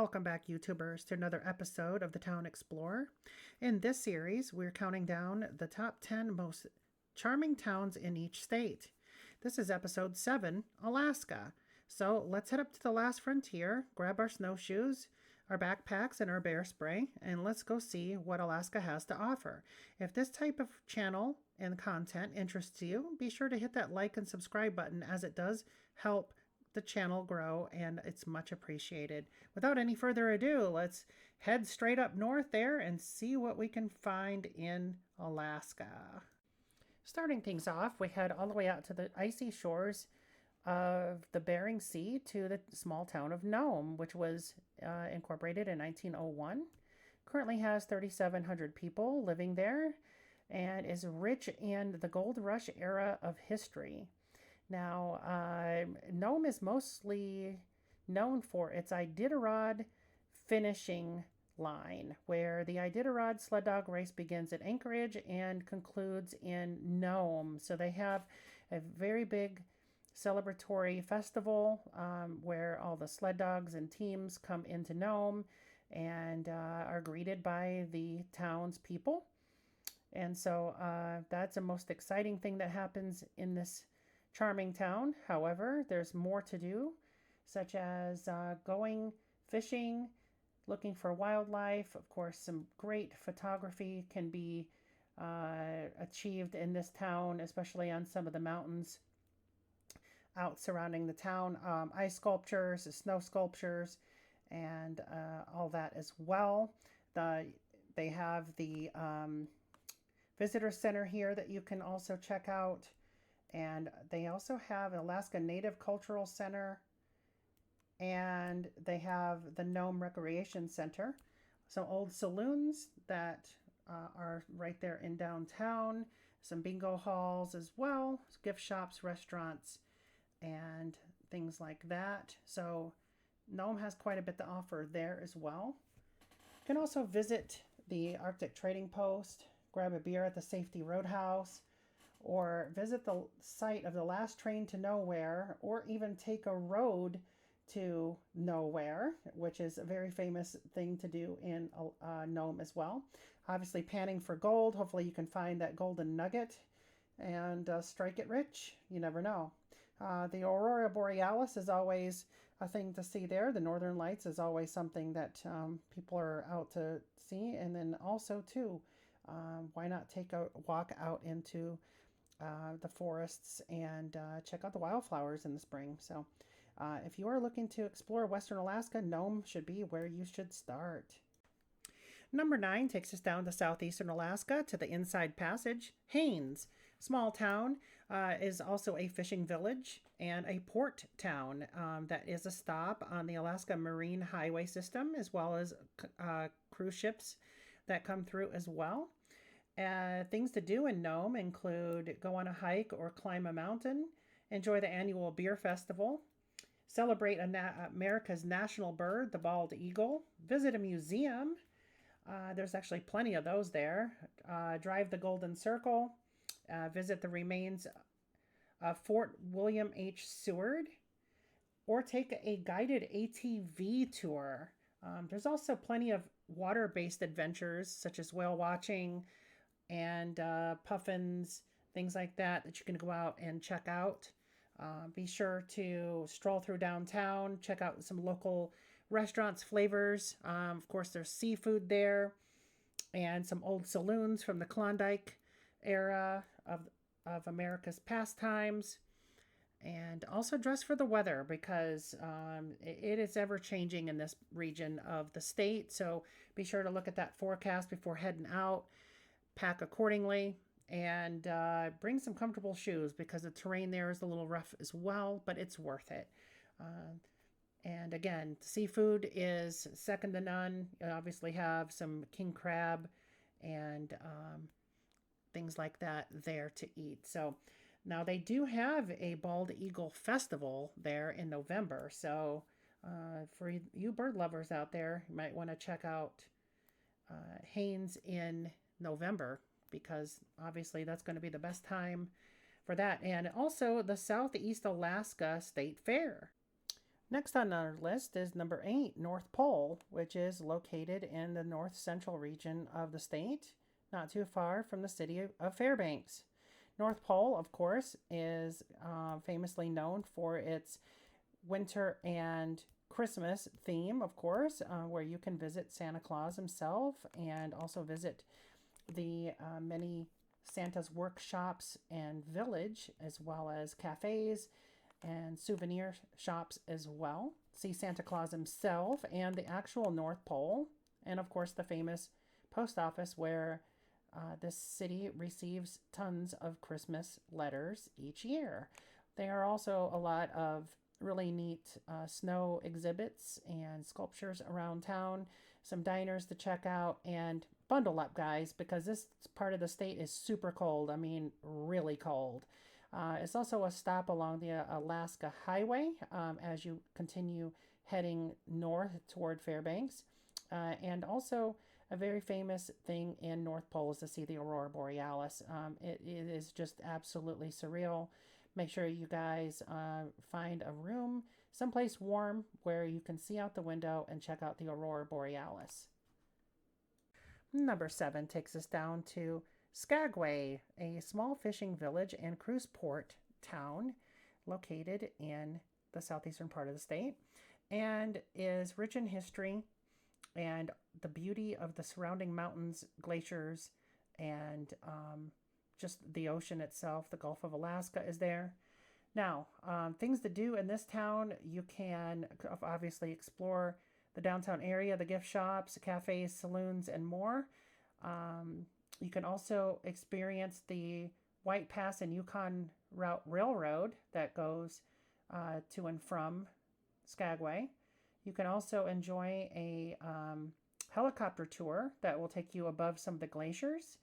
Welcome back, YouTubers, to another episode of the Town Explorer. In this series, we're counting down the top 10 most charming towns in each state. This is episode 7, Alaska. So let's head up to the last frontier, grab our snowshoes, our backpacks, and our bear spray, and let's go see what Alaska has to offer. If this type of channel and content interests you, be sure to hit that like and subscribe button, as it does help the channel grow and it's much appreciated. Without any further ado, let's head straight up north there and see what we can find in Alaska. Starting things off, we head all the way out to the icy shores of the Bering Sea to the small town of Nome, which was incorporated in 1901. Currently has 3,700 people living there and is rich in the gold rush era of history. Now, Nome is mostly known for its Iditarod finishing line, where the Iditarod sled dog race begins at Anchorage and concludes in Nome. So they have a very big celebratory festival where all the sled dogs and teams come into Nome and are greeted by the townspeople. And so that's the most exciting thing that happens in this charming town. However, there's more to do, such as going fishing, looking for wildlife. Of course, some great photography can be achieved in this town, especially on some of the mountains out surrounding the town. Ice sculptures, snow sculptures, and all that as well. They have the visitor center here that you can also check out. And they also have Alaska Native Cultural Center, and they have the Nome Recreation Center. Some old saloons that are right there in downtown, some bingo halls as well, gift shops, restaurants, and things like that. So Nome has quite a bit to offer there as well. You can also visit the Arctic Trading Post, grab a beer at the Safety Roadhouse, or visit the site of the last train to nowhere, or even take a road to nowhere, which is a very famous thing to do in Nome as well. Obviously panning for gold. Hopefully you can find that golden nugget and strike it rich. You never know. The Aurora Borealis is always a thing to see there. The Northern Lights is always something that people are out to see. And then also too, why not take a walk out into the forests and check out the wildflowers in the spring. So if you are looking to explore Western Alaska, Nome should be where you should start. Number 9 takes us down to southeastern Alaska to the Inside Passage. Haines, small town, is also a fishing village and a port town that is a stop on the Alaska Marine Highway system, as well as cruise ships that come through as well. Things to do in Nome include go on a hike or climb a mountain, enjoy the annual beer festival, celebrate America's national bird, the bald eagle, visit a museum. There's actually plenty of those there. Drive the Golden Circle, visit the remains of Fort William H. Seward, or take a guided ATV tour. There's also plenty of water-based adventures such as whale watching and puffins, things like that you can go out and check out. Be sure to stroll through downtown, check out some local restaurants, flavors. Of course, there's seafood there and some old saloons from the Klondike era of America's pastimes. And also dress for the weather, because it is ever changing in this region of the state. So be sure to look at that forecast before heading out. Pack accordingly, and bring some comfortable shoes, because the terrain there is a little rough as well, but it's worth it. And again, seafood is second to none. You obviously have some king crab and things like that there to eat. So now they do have a bald eagle festival there in November. So for you bird lovers out there, you might want to check out Haines in November, because obviously that's going to be the best time for that. And also the Southeast Alaska State Fair. Next on our list is number 8, North Pole, which is located in the north central region of the state, not too far from the city of Fairbanks. North Pole, of course, is famously known for its winter and Christmas theme, of course, where you can visit Santa Claus himself and also visit the many Santa's workshops and village, as well as cafes and souvenir shops as well. See Santa Claus himself and the actual North Pole, and of course the famous post office where this city receives tons of Christmas letters each year. There are also a lot of really neat snow exhibits and sculptures around town, some diners to check out, and bundle up, guys, because this part of the state is super cold. I mean, really cold. It's also a stop along the Alaska Highway as you continue heading north toward Fairbanks. And also, a very famous thing in North Pole is to see the Aurora Borealis. It is just absolutely surreal. Make sure you guys find a room, someplace warm where you can see out the window and check out the Aurora Borealis. Number 7 takes us down to Skagway, a small fishing village and cruise port town located in the southeastern part of the state and is rich in history and the beauty of the surrounding mountains, glaciers, and just the ocean itself. The Gulf of Alaska is there. Now, things to do in this town, you can obviously explore the downtown area, the gift shops, cafes, saloons, and more. You can also experience the White Pass and Yukon Route Railroad that goes to and from Skagway. You can also enjoy a helicopter tour that will take you above some of the glaciers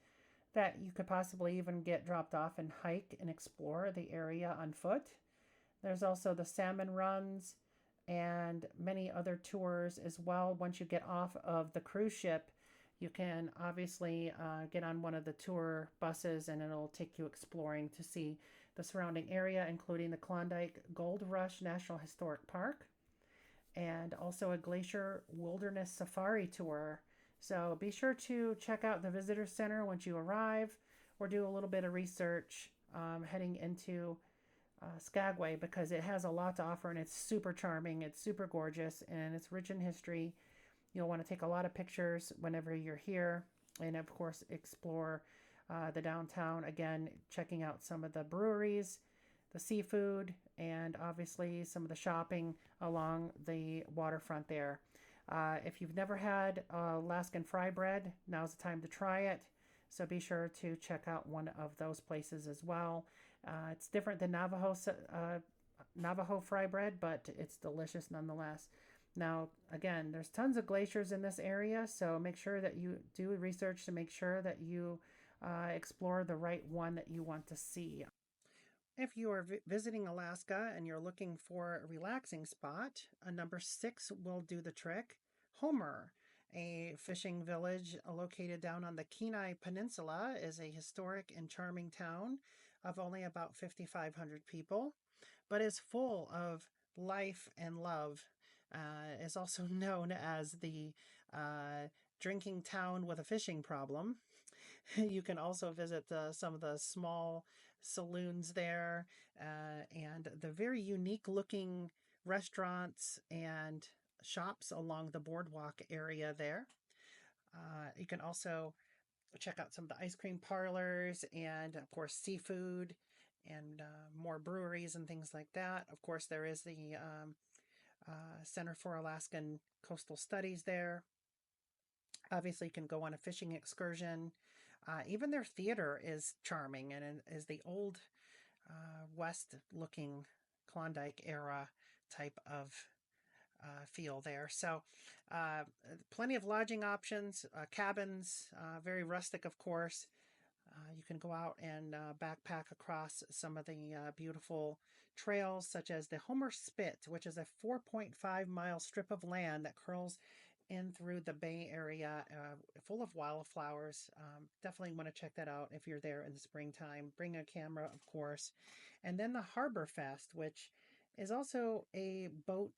that you could possibly even get dropped off and hike and explore the area on foot. There's also the salmon runs and many other tours as well. Once you get off of the cruise ship, you can obviously get on one of the tour buses and it'll take you exploring to see the surrounding area, including the Klondike Gold Rush National Historic Park and also a glacier wilderness safari tour. So be sure to check out the visitor center once you arrive or do a little bit of research heading into Skagway because it has a lot to offer and it's super charming, it's super gorgeous, and it's rich in history. You'll want to take a lot of pictures whenever you're here and, of course, explore the downtown. Again, checking out some of the breweries, the seafood, and obviously some of the shopping along the waterfront there. If you've never had Alaskan fry bread, now's the time to try it. So be sure to check out one of those places as well. It's different than Navajo fry bread, but it's delicious nonetheless. Now, again, there's tons of glaciers in this area, so make sure that you do research to make sure that you explore the right one that you want to see. If you are visiting Alaska and you're looking for a relaxing spot, a number 6 will do the trick. Homer, a fishing village located down on the Kenai Peninsula, is a historic and charming town of only about 5,500 people, but is full of life and love. Is also known as the drinking town with a fishing problem. You can also visit some of the small saloons there and the very unique looking restaurants and shops along the boardwalk area there. You can also check out some of the ice cream parlors and, of course, seafood and more breweries and things like that. Of course, there is the Center for Alaskan Coastal Studies there. Obviously, you can go on a fishing excursion. Even their theater is charming and is the old West-looking Klondike era type of feel there. So plenty of lodging options, cabins, very rustic, of course. You can go out and backpack across some of the beautiful trails, such as the Homer Spit, which is a 4.5-mile strip of land that curls in through the Bay Area, full of wildflowers. Definitely want to check that out if you're there in the springtime. Bring a camera, of course. And then the Harbor Fest, which is also a boat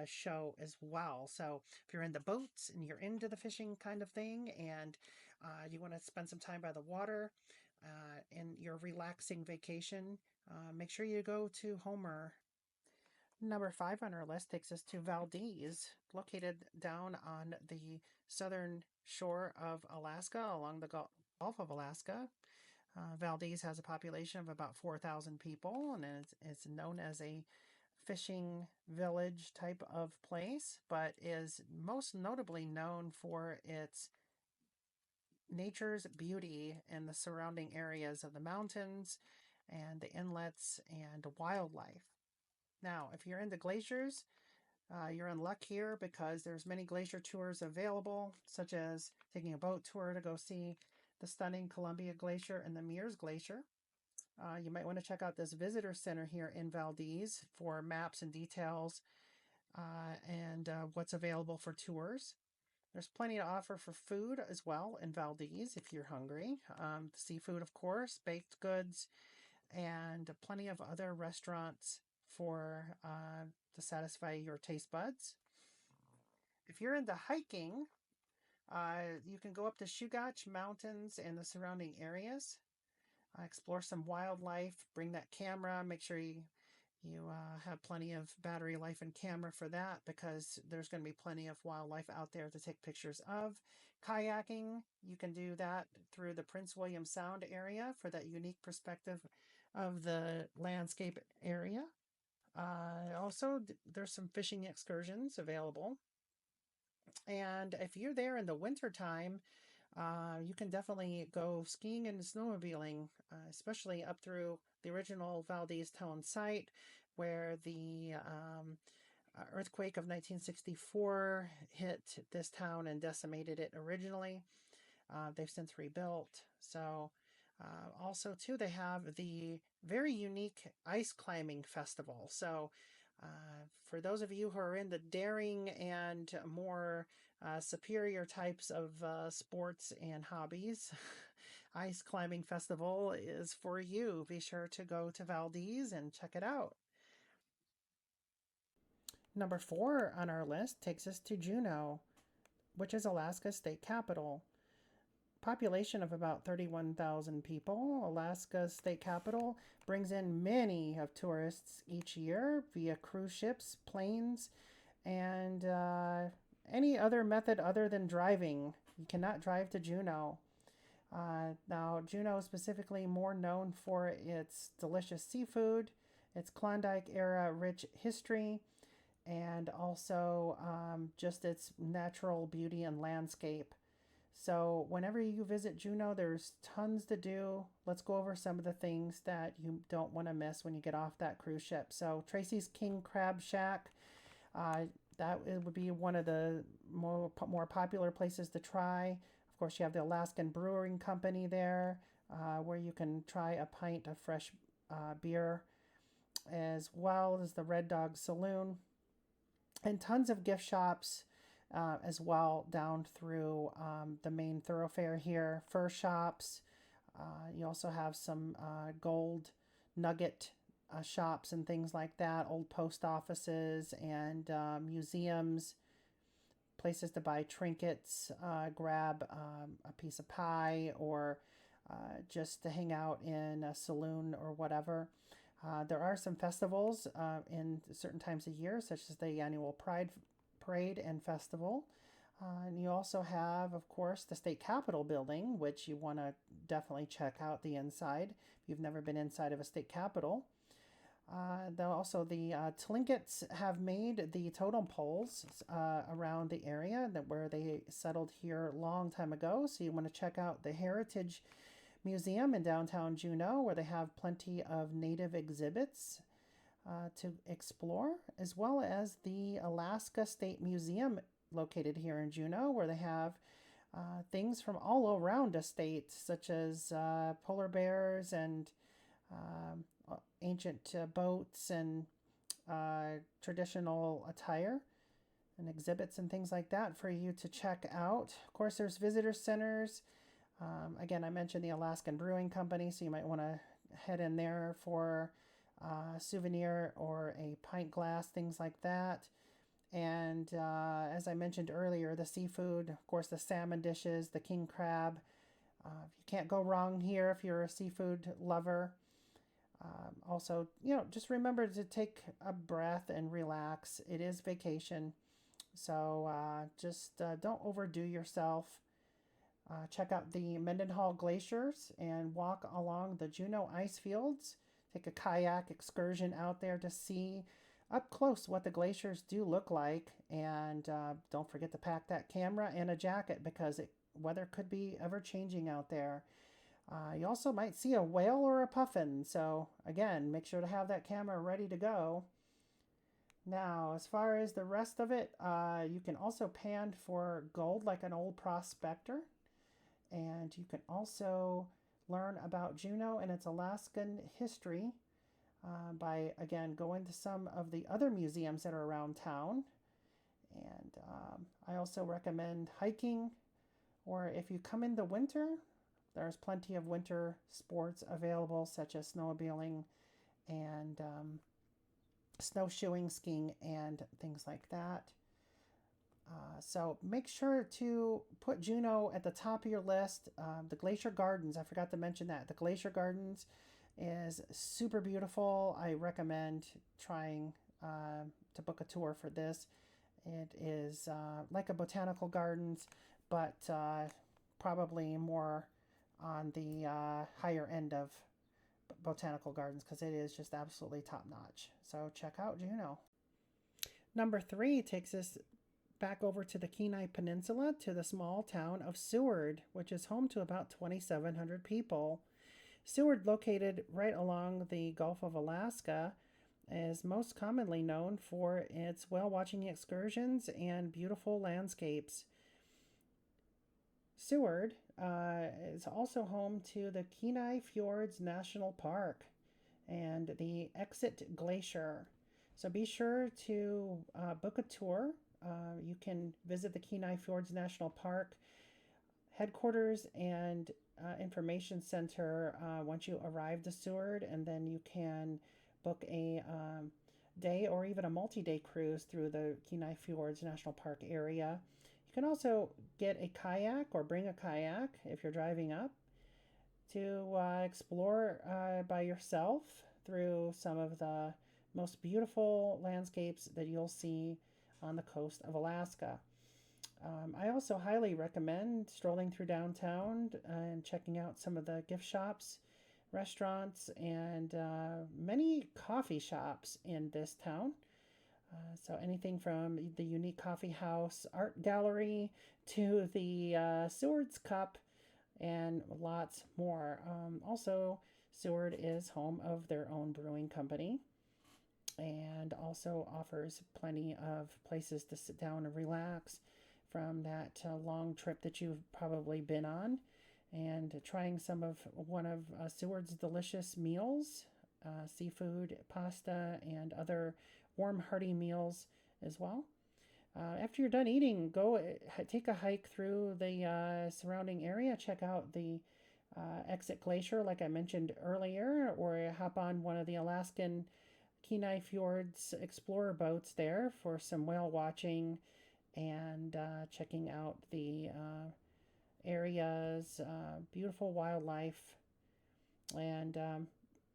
show as well. So if you're into boats and you're into the fishing kind of thing, and you want to spend some time by the water in your relaxing vacation, make sure you go to Homer. Number 5 on our list takes us to Valdez, located down on the southern shore of Alaska along the Gulf of Alaska. Valdez has a population of about 4,000 people, and it's known as a fishing village type of place, but is most notably known for its nature's beauty in the surrounding areas of the mountains and the inlets and wildlife. Now, if you're into glaciers, you're in luck here because there's many glacier tours available, such as taking a boat tour to go see the stunning Columbia Glacier and the Mears Glacier. You might want to check out this visitor center here in Valdez for maps and details and what's available for tours. There's plenty to offer for food as well in Valdez if you're hungry. Seafood, of course, baked goods, and plenty of other restaurants for to satisfy your taste buds. If you're into hiking, you can go up to Chugach Mountains and the surrounding areas. Explore some wildlife. Bring that camera. Make sure you have plenty of battery life and camera for that because there's going to be plenty of wildlife out there to take pictures of. Kayaking, you can do that through the Prince William Sound area for that unique perspective of the landscape area. Also, there's some fishing excursions available. And if you're there in the wintertime, you can definitely go skiing and snowmobiling, especially up through the original Valdez town site where the earthquake of 1964 hit this town and decimated it originally. They've since rebuilt. So, also, too, they have the very unique ice climbing festival. So, for those of you who are into daring and more superior types of sports and hobbies, Ice Climbing Festival is for you. Be sure to go to Valdez and check it out. Number 4 on our list takes us to Juneau, which is Alaska's state capital. Population of about 31,000 people. Alaska's state capital brings in many of tourists each year via cruise ships, planes, and any other method other than driving. You cannot drive to Juneau. Now, Juneau is specifically more known for its delicious seafood, its Klondike era rich history, and also just its natural beauty and landscape. So, whenever you visit Juneau, there's tons to do. Let's go over some of the things that you don't want to miss when you get off that cruise ship. So, Tracy's King Crab Shack, that would be one of the more popular places to try. Of course, you have the Alaskan Brewing Company there, where you can try a pint of fresh beer, as well as the Red Dog Saloon, and tons of gift shops as well down through the main thoroughfare here. Fur shops. You also have some gold nugget shops and things like that. Old post offices and museums. Places to buy trinkets, grab a piece of pie, or just to hang out in a saloon or whatever. There are some festivals in certain times of year, such as the annual Pride Parade and Festival. And you also have, of course, the State Capitol building, which you want to definitely check out the inside if you've never been inside of a state capitol. Also, the Tlinkets have made the totem poles around the area where they settled here a long time ago. So you want to check out the Heritage Museum in downtown Juneau, where they have plenty of native exhibits to explore, as well as the Alaska State Museum located here in Juneau, where they have things from all around the state, such as polar bears and ancient boats and traditional attire and exhibits and things like that for you to check out. Of course, there's visitor centers. Again, I mentioned the Alaskan Brewing Company, so you might want to head in there for souvenir or a pint glass, things like that. And as I mentioned earlier, the seafood, of course, the salmon dishes, the king crab. You can't go wrong here if you're a seafood lover. Also, just remember to take a breath and relax. It is vacation, so just don't overdo yourself. Check out the Mendenhall Glaciers and walk along the Juneau ice fields. Take a kayak excursion out there to see up close what the glaciers do look like. And don't forget to pack that camera and a jacket because weather could be ever changing out there. You also might see a whale or a puffin. So again, make sure to have that camera ready to go. Now, as far as the rest of it, you can also pan for gold like an old prospector. And you can also learn about Juneau and its Alaskan history by, again, going to some of the other museums that are around town. And I also recommend hiking, or if you come in the winter, there's plenty of winter sports available, such as snowmobiling and snowshoeing, skiing, and things like that. So make sure to put Juneau at the top of your list. The Glacier Gardens, I forgot to mention that. The Glacier Gardens is super beautiful. I recommend trying to book a tour for this. It is like a botanical gardens, but probably more on the higher end of botanical gardens because it is just absolutely top notch. So check out Juneau. Number 3 takes us back over to the Kenai Peninsula to the small town of Seward, which is home to about 2,700 people. Seward, located right along the Gulf of Alaska, is most commonly known for its whale watching excursions and beautiful landscapes. Seward is also home to the Kenai Fjords National Park and the Exit Glacier. So be sure to book a tour. You can visit the Kenai Fjords National Park headquarters and information center once you arrive to Seward, and then you can book a day or even a multi-day cruise through the Kenai Fjords National Park area. You can also get a kayak or bring a kayak if you're driving up to explore by yourself through some of the most beautiful landscapes that you'll see on the coast of Alaska. I also highly recommend strolling through downtown and checking out some of the gift shops, restaurants, and many coffee shops in this town. So anything from the Unique Coffee House Art Gallery to the Seward's Cup and lots more. Also, Seward is home of their own brewing company and also offers plenty of places to sit down and relax from that long trip that you've probably been on, and trying one of Seward's delicious meals, seafood, pasta, and other warm, hearty meals as well. After you're done eating, go take a hike through the surrounding area. Check out the Exit Glacier, like I mentioned earlier, or hop on one of the Alaskan Kenai Fjords explorer boats there for some whale watching and checking out the area's beautiful wildlife. And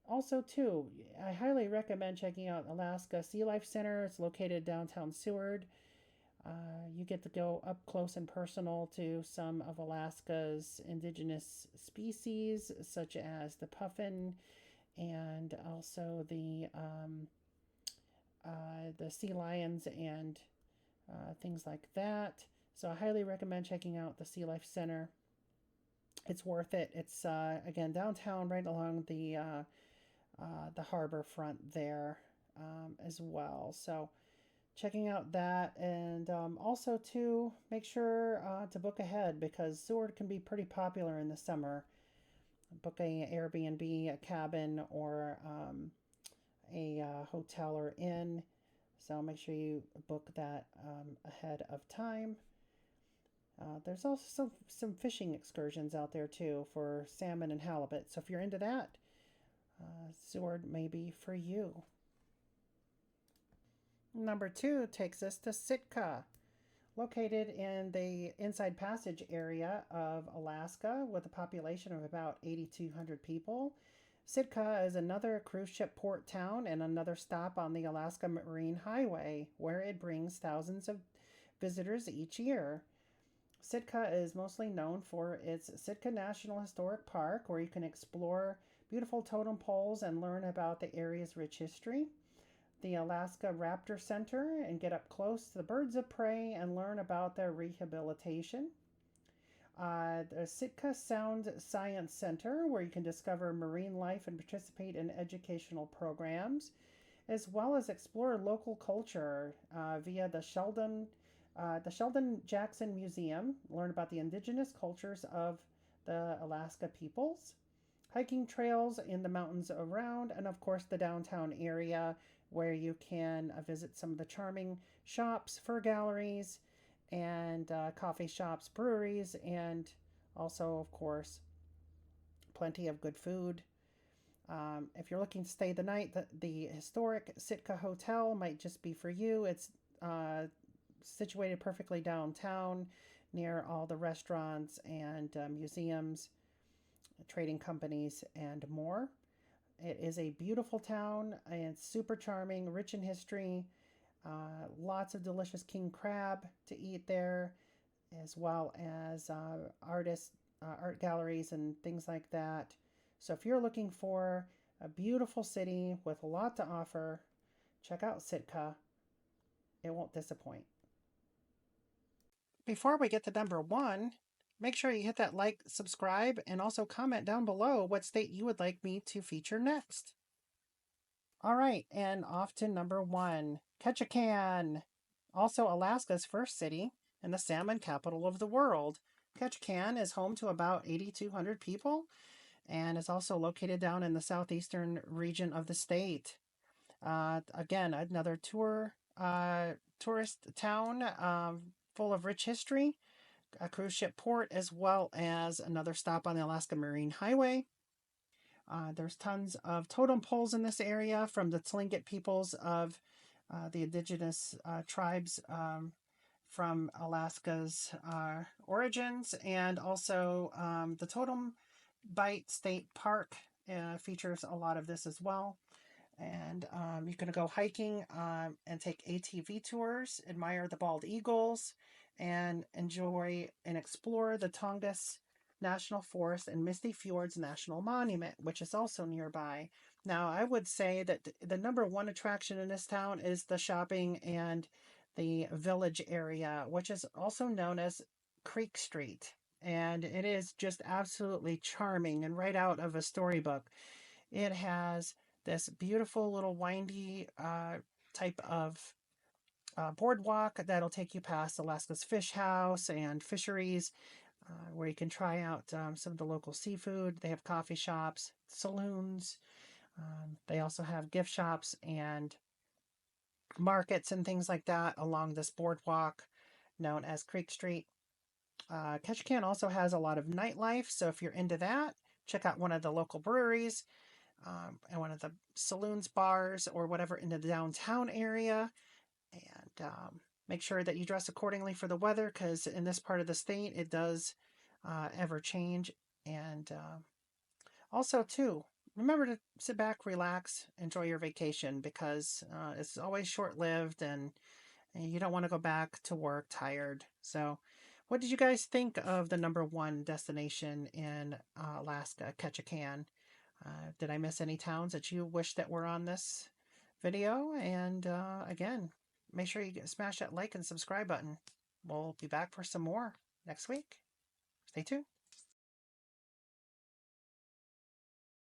also, too, I highly recommend checking out Alaska Sea Life Center. It's located downtown Seward. You get to go up close and personal to some of Alaska's indigenous species, such as the puffin and also the sea lions and things like that. So I highly recommend checking out the Sea Life Center. It's worth it. It's again downtown, right along the harbor front there as well. So checking out that, and also to make sure to book ahead because Seward can be pretty popular in the summer. Book a Airbnb, a cabin, or a hotel or inn. So make sure you book that ahead of time. There's also some fishing excursions out there too for salmon and halibut. So if you're into that, Seward may be for you. Number 2 takes us to Sitka, located in the Inside Passage area of Alaska with a population of about 8,200 people. Sitka is another cruise ship port town and another stop on the Alaska Marine Highway, where it brings thousands of visitors each year. Sitka is mostly known for its Sitka National Historic Park, where you can explore beautiful totem poles and learn about the area's rich history. The Alaska Raptor Center and get up close to the birds of prey and learn about their rehabilitation. The Sitka Sound Science Center, where you can discover marine life and participate in educational programs, as well as explore local culture via the Sheldon Jackson Museum, learn about the indigenous cultures of the Alaska peoples, hiking trails in the mountains around, and of course the downtown area where you can visit some of the charming shops, fur galleries, and coffee shops, breweries, and also, of course, plenty of good food. If you're looking to stay the night, the historic Sitka Hotel might just be for you. It's situated perfectly downtown near all the restaurants and museums, trading companies, and more. It is a beautiful town and super charming, rich in history. Lots of delicious king crab to eat there, as well as art galleries, and things like that. So if you're looking for a beautiful city with a lot to offer, check out Sitka. It won't disappoint. Before we get to number 1, make sure you hit that like, subscribe, and also comment down below what state you would like me to feature next. All right, and off to number 1, Ketchikan, also Alaska's first city and the salmon capital of the world. Ketchikan is home to about 8,200 people and is also located down in the southeastern region of the state. Again, another tourist town full of rich history, a cruise ship port, as well as another stop on the Alaska Marine Highway. There's tons of totem poles in this area from the Tlingit peoples of the indigenous tribes from Alaska's origins, and also the Totem Bite State Park features a lot of this as well. And you can go hiking and take ATV tours, admire the bald eagles, and enjoy and explore the Tongass National Forest and Misty Fjords National Monument, which is also nearby. Now, I would say that the number 1 attraction in this town is the shopping and the village area, which is also known as Creek Street. And it is just absolutely charming and right out of a storybook. It has this beautiful little windy type of boardwalk that'll take you past Alaska's Fish House and fisheries, where you can try out some of the local seafood. They have coffee shops, saloons. They also have gift shops and markets and things like that along this boardwalk known as Creek Street. Ketchikan also has a lot of nightlife, so if you're into that, check out one of the local breweries and one of the saloons, bars, or whatever in the downtown area. And make sure that you dress accordingly for the weather, because in this part of the state, it does ever change. And also, too, remember to sit back, relax, enjoy your vacation, because it's always short-lived and you don't want to go back to work tired. So, what did you guys think of the number 1 destination in Alaska, Ketchikan? Did I miss any towns that you wish that were on this video? And again, make sure you smash that like and subscribe button. We'll be back for some more next week. Stay tuned.